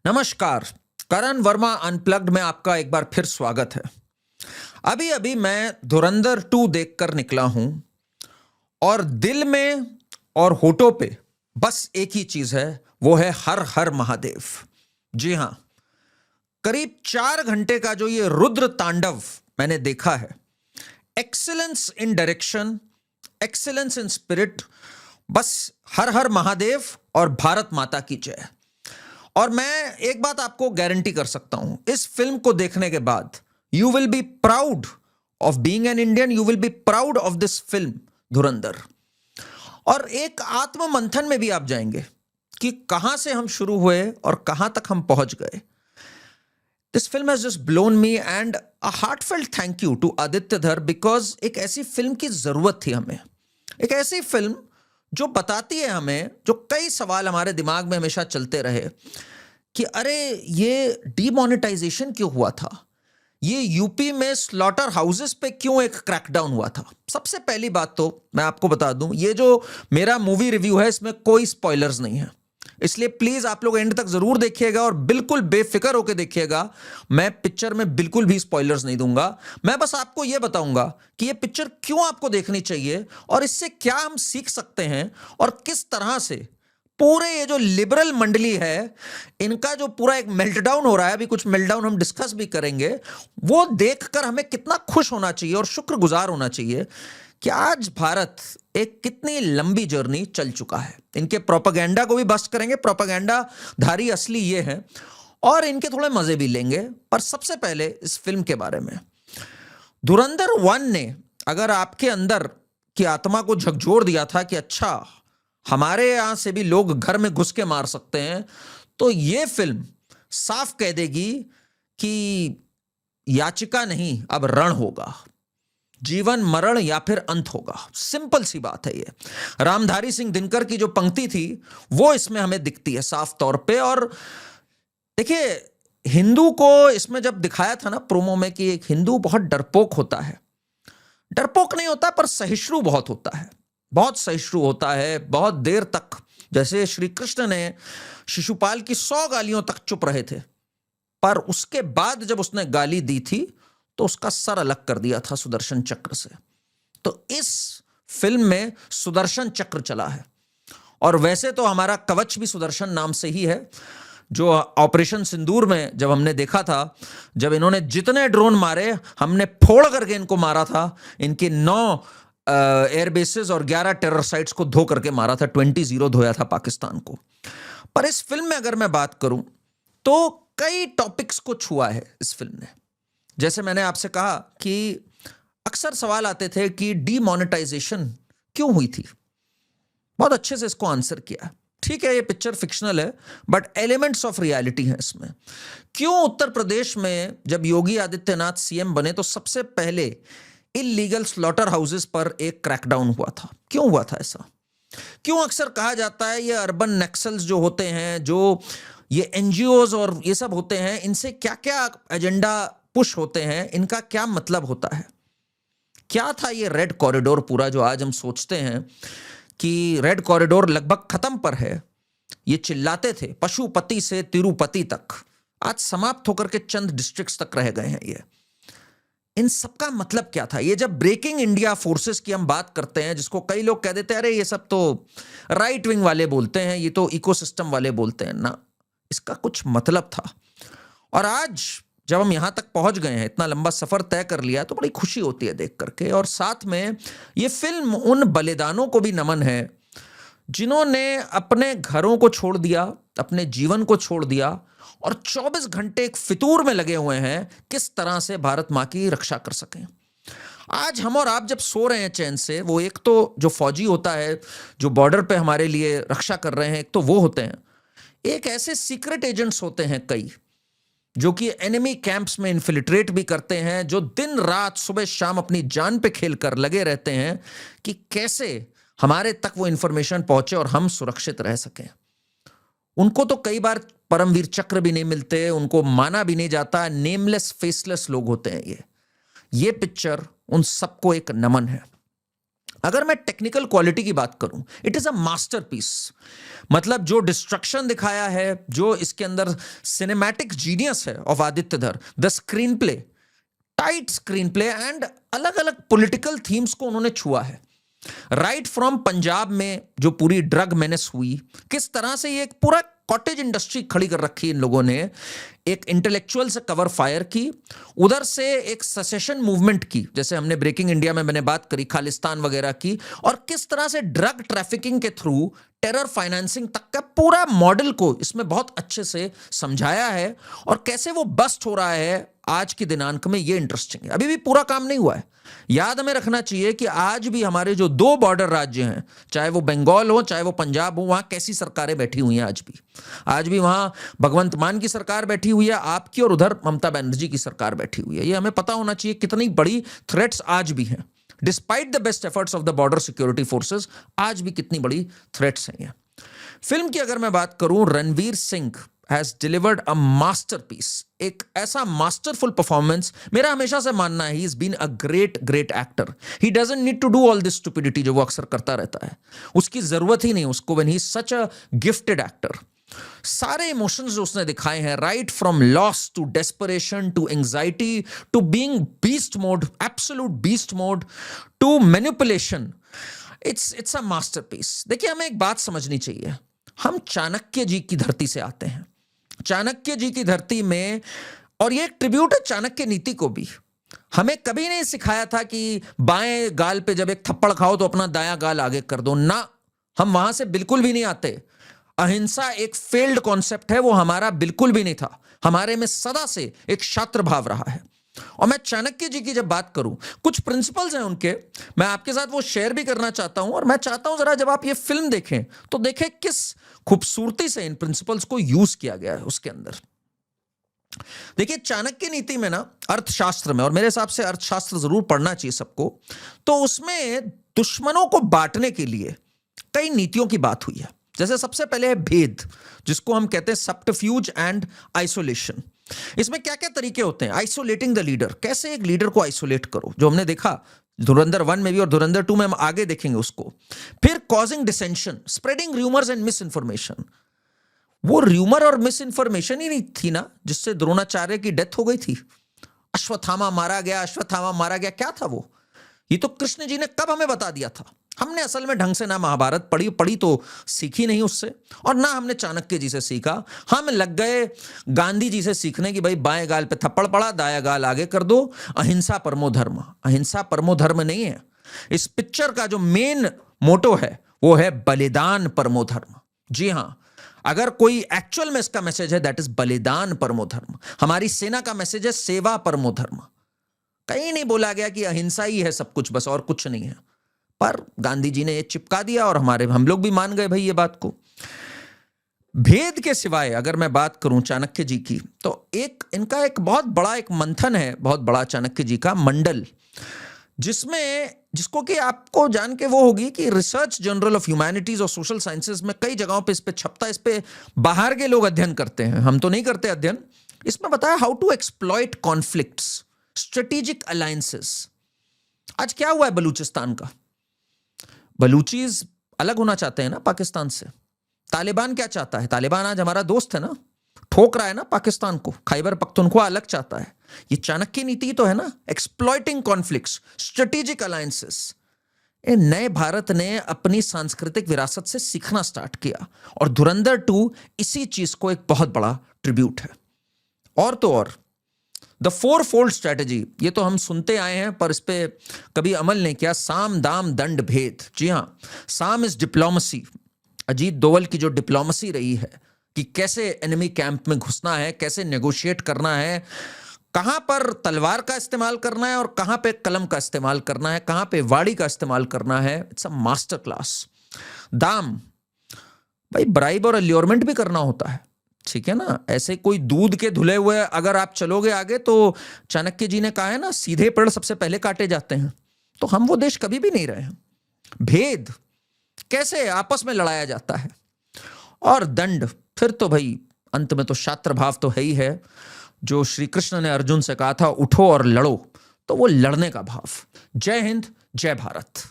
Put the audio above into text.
नमस्कार। करण वर्मा अनप्लग्ड में आपका एक बार फिर स्वागत है। अभी अभी मैं धुरंधर 2 देखकर निकला हूं और दिल में और होठों पे बस एक ही चीज है, वो है हर हर महादेव। जी हां, करीब 4 घंटे का जो ये रुद्र तांडव मैंने देखा है, excellence in direction, excellence in spirit, बस हर हर महादेव और भारत माता की जय। और मैं एक बात आपको गारंटी कर सकता हूं, इस फिल्म को देखने के बाद you will be proud of being an Indian, you will be proud of this film धुरंधर। और एक आत्म मंथन में भी आप जाएंगे कि कहां से हम शुरू हुए और कहां तक हम पहुंच गए। This film has just blown me and a heartfelt thank you to Aditya Dhar, because एक ऐसी फिल्म की जरूरत थी हमें। एक ऐसी फिल्म जो बताती है हमें, जो कई सवाल हमारे दिमाग में हमेशा चलते रहे कि अरे ये डीमोनेटाइजेशन क्यों हुआ था, ये यूपी में स्लॉटर हाउसेस पे क्यों एक क्रैकडाउन हुआ था। सबसे पहली बात तो मैं आपको बता दूं, ये जो मेरा मूवी रिव्यू है इसमें कोई स्पॉयलर्स नहीं है, इसलिए प्लीज आप लोग एंड तक जरूर देखिएगा और बिल्कुल बेफिक्र होकर देखिएगा। मैं पिक्चर में बिल्कुल भी स्पॉयलर्स नहीं दूंगा। मैं बस आपको यह बताऊंगा कि यह पिक्चर क्यों आपको देखनी चाहिए और इससे क्या हम सीख सकते हैं और किस तरह से पूरे ये जो लिबरल मंडली है इनका जो पूरा एक मेल्टडाउन हो रहा है, अभी कुछ मेल्टडाउन हम डिस्कस भी करेंगे, वो देखकर हमें कितना खुश होना चाहिए और शुक्रगुजार होना चाहिए कि आज भारत एक कितनी लंबी जर्नी चल चुका है। इनके प्रोपेगेंडा को भी बस्ट करेंगे, प्रोपेगेंडा धारी असली ये है, और इनके थोड़े मजे भी लेंगे। पर सबसे पहले इस फिल्म के बारे में, धुरंधर 1 ने अगर आपके अंदर की आत्मा को झकझोर दिया था कि अच्छा हमारे यहां से भी लोग घर में घुस के मार सकते हैं, तो यह फिल्म साफ कह देगी कि याचिका नहीं अब रण होगा, जीवन मरण या फिर अंत होगा। सिंपल सी बात है ये। रामधारी सिंह दिनकर की जो पंक्ति थी वो इसमें हमें दिखती है साफ तौर पे। और देखिए, हिंदू को इसमें जब दिखाया था ना प्रोमो में कि एक हिंदू बहुत डरपोक होता है, डरपोक नहीं होता पर सहिष्णु बहुत होता है, बहुत सहिष्णु होता है। बहुत देर तक, जैसे श्री कृष्ण ने शिशुपाल की 100 गालियों तक चुप रहे थे, पर उसके बाद जब उसने गाली दी थी तो उसका सर अलग कर दिया था सुदर्शन चक्र से। तो इस फिल्म में सुदर्शन चक्र चला है, और वैसे तो हमारा कवच भी सुदर्शन नाम से ही है। जो ऑपरेशन सिंदूर में जब हमने देखा था, जब इन्होंने जितने ड्रोन मारे हमने फोड़ करके इनको मारा था, इनके 9 एयरबेसेस और 11 टेरर साइट्स को धो करके मारा था, 20-0 धोया था पाकिस्तान को। पर इस फिल्म में अगर मैं बात करूं तो कई टॉपिक्स को छुआ है इस फिल्म ने। जैसे मैंने आपसे कहा कि अक्सर सवाल आते थे कि डीमोनेटाइजेशन क्यों हुई थी, बहुत अच्छे से इसको आंसर किया। ठीक है, ये पिक्चर फिक्शनल है बट एलिमेंट्स ऑफ रियलिटी हैं इसमें। क्यों उत्तर प्रदेश में जब योगी आदित्यनाथ सीएम बने तो सबसे पहले इलीगल स्लॉटर हाउसेस पर एक क्रैकडाउन हुआ था? क्यों हुआ था ऐसा? क्यों अक्सर कहा जाता है ये अर्बन नक्सल्स जो होते हैं, जो ये एनजीओज और ये सब होते हैं, इनसे क्या क्या एजेंडा पुश होते हैं, इनका क्या मतलब होता है? क्या था ये रेड कॉरिडोर पूरा, जो आज हम सोचते हैं कि रेड कॉरिडोर लगभग खत्म पर है। ये चिल्लाते थे पशुपति से तिरुपति तक, आज समाप्त होकर के चंद डिस्ट्रिक्ट्स तक रह गए हैं। ये इन सबका मतलब क्या था? ये जब ब्रेकिंग इंडिया फोर्सेस की हम बात करते हैं, जिसको कई लोग कह देते हैं अरे ये सब तो राइट विंग वाले बोलते हैं, ये तो इकोसिस्टम वाले बोलते हैं ना, इसका कुछ मतलब था। और आज जब हम यहां तक पहुंच गए हैं, इतना लंबा सफर तय कर लिया, तो बड़ी खुशी होती है देख करके। और साथ में ये फिल्म उन बलिदानों को भी नमन है जिन्होंने अपने घरों को छोड़ दिया, अपने जीवन को छोड़ दिया और 24 घंटे एक फितूर में लगे हुए हैं किस तरह से भारत मां की रक्षा कर सकें। आज हम और आप जब सो रहे हैं चैन से, वो एक तो जो फौजी होता है जो बॉर्डर पे हमारे लिए रक्षा कर रहे हैं, एक तो वो होते हैं, एक ऐसे सीक्रेट एजेंट्स होते हैं कई जो कि एनिमी कैंप्स में इन्फिल्ट्रेट भी करते हैं, जो दिन रात सुबह शाम अपनी जान पे खेल कर लगे रहते हैं कि कैसे हमारे तक वो इंफॉर्मेशन पहुंचे और हम सुरक्षित रह सकें। उनको तो कई बार परमवीर चक्र भी नहीं मिलते, उनको माना भी नहीं जाता, नेमलेस फेसलेस लोग होते हैं ये पिक्चर उन सबको एक नमन है। अगर मैं टेक्निकल क्वालिटी की बात करूं, इट इज अ मास्टरपीस। मतलब जो डिस्ट्रक्शन दिखाया है, जो इसके अंदर सिनेमैटिक जीनियस है ऑफ आदित्य धर, the screen play, tight screen play and अलग अलग पॉलिटिकल थीम्स को उन्होंने छुआ है। राइट फ्रॉम पंजाब में जो पूरी ड्रग मेनेस हुई, किस तरह से ये एक पूरा कॉटेज इंडस्ट्री खड़ी कर रखी इन लोगों ने, एक इंटेलेक्चुअल से कवर फायर की, उधर से एक सेसेशन मूवमेंट की, जैसे हमने ब्रेकिंग इंडिया में मैंने बात करी, खालिस्तान वगैरह की, और किस तरह से ड्रग ट्रैफिकिंग के थ्रू टेरर फाइनेंसिंग तक का पूरा मॉडल को इसमें बहुत अच्छे से समझाया है, और कैसे वो बस्ट हो रहा है आज की दिनांक में, ये इंटरेस्टिंग है। अभी भी पूरा काम नहीं हुआ है। याद हमें रखना चाहिए कि आज भी हमारे जो 2 बॉर्डर राज्य हैं, चाहे वो बंगाल हो चाहे वो पंजाब हो, वहां कैसी सरकारें बैठी हुई हैं आज भी वहां भगवंत मान की सरकार बैठी हुई है आपकी, और उधर ममता बनर्जी की सरकार बैठी हुई है। ये हमें पता होना चाहिए कितनी बड़ी थ्रेट्स आज भी हैं, despite the best efforts of the border security forces, आज भी कितनी बड़ी थ्रेट्स हैं ये। फिल्म की अगर मैं बात करूं, Ranveer Singh has delivered a masterpiece, एक ऐसा मास्टरफुल परफॉर्मेंस। मेरा हमेशा से मानना है, he has been a great actor. He doesn't need to do all this stupidity जो वो अक्सर करता रहता है, उसकी जरूरत ही नहीं उसको, when he is such a gifted actor. सारे इमोशंस जो उसने दिखाए हैं, right from loss to desperation to anxiety to being beast mode, absolute beast mode, to manipulation, it's a masterpiece. देखिए, हमें एक बात समझनी चाहिए, हम चाणक्य जी की धरती से आते हैं, चाणक्य जी की धरती में, और ये एक ट्रिब्यूट है चाणक्य नीति को भी। हमें कभी नहीं सिखाया था कि बाएं गाल पे जब एक थप्पड़ खाओ तो अपना दायां गाल आगे कर दो, ना, हम वहां से बिल्कुल भी नहीं आते। अहिंसा एक फेल्ड कॉन्सेप्ट है, वो हमारा बिल्कुल भी नहीं था। हमारे में सदा से एक छात्र भाव रहा है। और मैं चाणक्य जी की जब बात करूं, कुछ प्रिंसिपल्स हैं उनके, मैं आपके साथ वो शेयर भी करना चाहता हूं, और मैं चाहता हूं जरा जब आप ये फिल्म देखें तो देखें किस खूबसूरती से इन प्रिंसिपल्स को यूज किया गया है उसके अंदर। देखिए, चाणक्य नीति में ना, अर्थशास्त्र में, और मेरे हिसाब से अर्थशास्त्र जरूर पढ़ना चाहिए सबको, तो उसमें दुश्मनों को बांटने के लिए कई नीतियों की बात हुई है। जैसे सबसे पहले है भेद, जिसको हम कहते हैं सब्टरफ्यूज एंड आइसोलेशन। इसमें क्या क्या तरीके होते हैं? आइसोलेटिंग द लीडर, कैसे एक लीडर को आइसोलेट करो, जो हमने देखा धुरंधर 1 में भी और धुरंधर 2 में हम आगे देखेंगे उसको। फिर causing डिसेंशन, spreading rumours and miss information. वो र्यूमर और मिस इन्फॉर्मेशन ही नहीं थी ना जिससे द्रोणाचार्य की डेथ हो गई थी। अश्वत्थामा मारा गया, क्या था वो? ये तो कृष्ण जी ने कब हमें बता दिया था। हमने असल में ढंग से ना महाभारत पढ़ी तो सीखी नहीं उससे, और ना हमने चाणक्य जी से सीखा। हम लग गए गांधी जी से सीखने की भाई बाएं गाल पे थप्पड़ पड़ा, दायां गाल आगे कर दो, अहिंसा परमो धर्म। अहिंसा परमो धर्म नहीं है। इस पिक्चर का जो मेन मोटो है वो है बलिदान परमो धर्म। जी हां, अगर कोई एक्चुअल में इसका मैसेज है, दैट इज बलिदान परमो धर्म। हमारी सेना का मैसेज है सेवा परमो धर्म। कहीं नहीं बोला गया कि अहिंसा ही है सब कुछ, बस और कुछ नहीं है। पर गांधी जी ने ये चिपका दिया और हम लोग भी मान गए भाई ये बात को। भेद के सिवाय अगर मैं बात करूं चाणक्य जी की, तो इनका एक बहुत बड़ा एक मंथन है, बहुत बड़ा चाणक्य जी का मंडल, जिसको कि आपको जान के वो होगी कि रिसर्च जर्नल ऑफ ह्यूमैनिटीज और सोशल साइंसेज में कई जगहों पे इस पे छपता है। इस पे बाहर के लोग अध्ययन करते हैं, हम तो नहीं करते अध्ययन। इसमें बताया how to exploit conflicts, strategic alliances. आज क्या हुआ है बलूचिस्तान का? बलूचीज अलग होना चाहते हैं ना पाकिस्तान से। तालिबान क्या चाहता है? तालिबान आज हमारा दोस्त है ना, ठोक रहा है ना पाकिस्तान को। खैबर पख्तूनख्वा अलग चाहता है। ये चाणक्य नीति तो है ना, एक्सप्लॉइटिंग कॉन्फ्लिक्ट्स, स्ट्रेटेजिक अलायंसेस। नए भारत ने अपनी सांस्कृतिक विरासत से सीखना स्टार्ट किया, और धुरंधर 2 इसी चीज को एक बहुत बड़ा ट्रिब्यूट है। और तो और द 4-fold स्ट्रेटेजी, ये तो हम सुनते आए हैं पर इस पे कभी अमल नहीं किया। साम दाम दंड भेद। जी हां, साम इज डिप्लोमेसी। अजीत दोवल की जो डिप्लोमेसी रही है कि कैसे एनिमी कैंप में घुसना है, कैसे नेगोशिएट करना है, कहां पर तलवार का इस्तेमाल करना है और कहां पे कलम का इस्तेमाल करना है, कहां पे वाड़ी का इस्तेमाल करना है। It's a master class. दाम, भाई ब्राइब और अल्योरमेंट भी करना होता है, ठीक है ना। ऐसे कोई दूध के धुले हुए अगर आप चलोगे आगे, तो चाणक्य जी ने कहा है ना, सीधे पेड़ सबसे पहले काटे जाते हैं। तो हम वो देश कभी भी नहीं रहे हैं। भेद, कैसे आपस में लड़ाया जाता है। और दंड, फिर तो भाई अंत में तो छात्र भाव तो है ही है। जो श्री कृष्ण ने अर्जुन से कहा था उठो और लड़ो, तो वो लड़ने का भाव। जय हिंद, जय भारत।